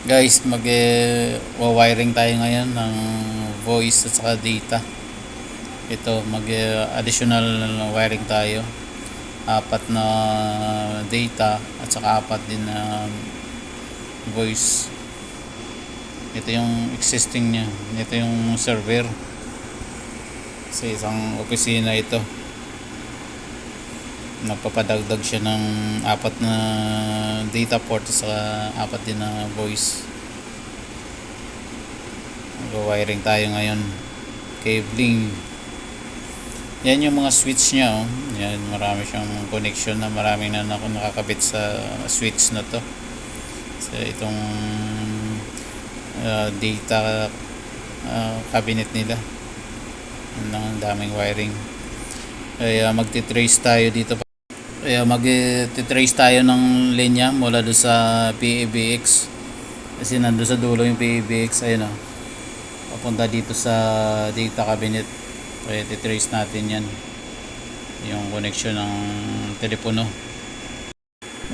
Guys, mag-wiring tayo ngayon ng voice at saka data. Ito, mag-additional wiring tayo. Apat na data at saka apat din na voice. Ito yung existing niya. Ito yung server. Sa isang opisina ito. Nagpapadagdag siya ng apat na data port sa apat din na voice. Mag-wiring tayo ngayon. Cabling. Yan yung mga switch niya, oh. Yan, marami siyang connection na marami na nakakabit sa switch na to. So itong data cabinet nila. Ang daming wiring. Kaya magti-trace tayo dito. Kaya mag-trace tayo ng linya mula doon sa PABX. Kasi nandun sa dulo yung PABX. Ayun o. Papunta dito sa data cabinet. Kaya titrace natin yan. Yung connection ng telepono.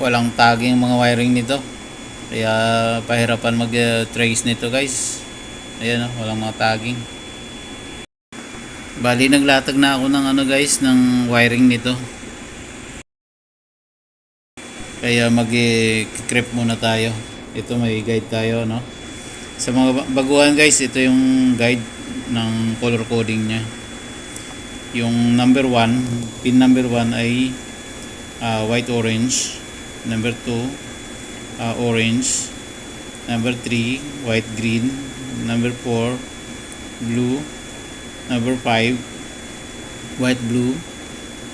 Walang tagging mga wiring nito. Kaya pahirapan mag-trace nito guys. Ayun o. Walang mga tagging. Bali naglatag na ako ng guys ng wiring nito. Kaya mag-creep muna tayo. Ito may guide tayo, no? Sa mga baguhan guys, ito yung guide ng color coding niya. Yung number 1, pin number 1 ay white orange. Number 2 orange. Number 3 white green. Number 4 blue. Number 5 white blue.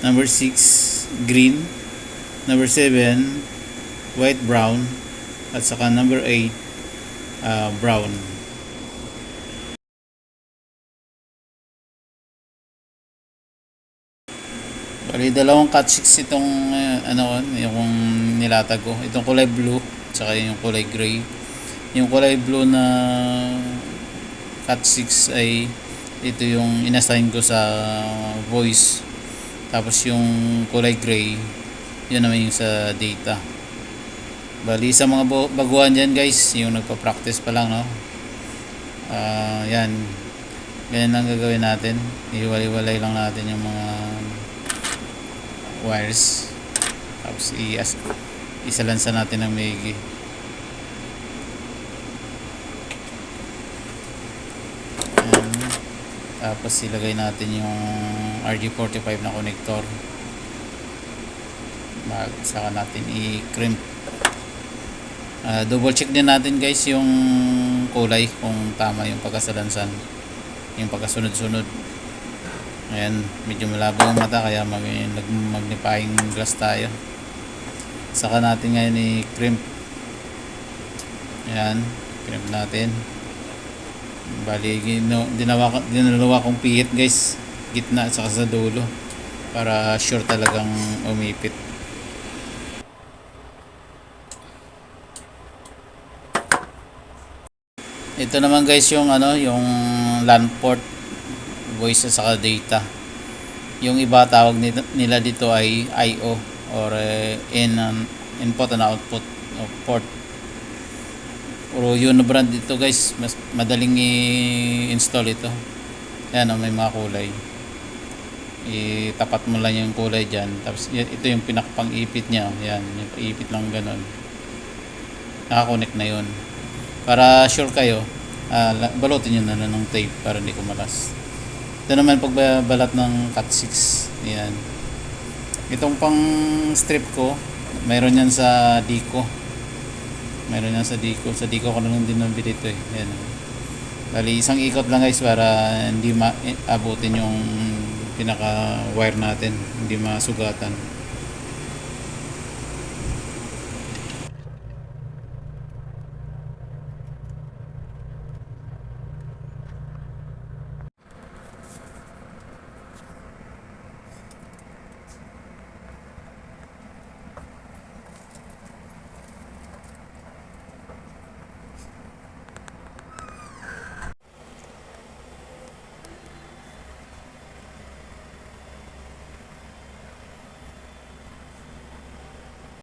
Number 6 green. Number 7 white brown at saka number 8 brown. Bali dalawang cat 6 itong yung nilatag ko. Itong kulay blue at saka yung kulay gray. Yung kulay blue na cat 6 ay ito yung inassign ko sa voice. Tapos yung kulay gray yun naman yung sa data. Bali sa mga baguhan dyan guys, yung nagpa-practice pa lang, no? Yan, ganyan lang gagawin natin. Iwalay-walay lang natin yung mga wires. Tapos isalansa natin ng maigi. Yan. Tapos ilagay natin yung RG45 na connector. Saka natin i-crimp. Double check din natin guys yung kulay kung tama yung pagkasalansan, yung pagkasunod-sunod. Ayan, medyo malabo yung mata kaya magnifying glass tayo. Saka natin ngayon i-crimp. Ayan, crimp natin. Bali dinalawa kong pihit guys, gitna at saka sa dulo, para sure talagang umipit. Ito naman guys yung yung LAN port, voice at saka data. Yung iba tawag nila dito ay IO or input and output port. Pero yun brand dito guys, mas madaling i-install ito. Ayan, may mga kulay. Itapat mo lang yung kulay dyan. Tapos ito yung pinakapang-ipit niya. Ayan, yung ipit lang ganun. Nakakonect na yun. Para sure kayo, balutin nyo na lang ng tape para hindi kumalas. Ito naman pagbabalat ng cat 6. Ayan. Itong pang strip ko, mayroon yan sa Dico. Mayroon yan sa Dico. Sa Dico ko na lang din nabili ito eh. Ayan. Bali, isang ikot lang guys para hindi abutin yung pinaka wire natin. Hindi masugatan.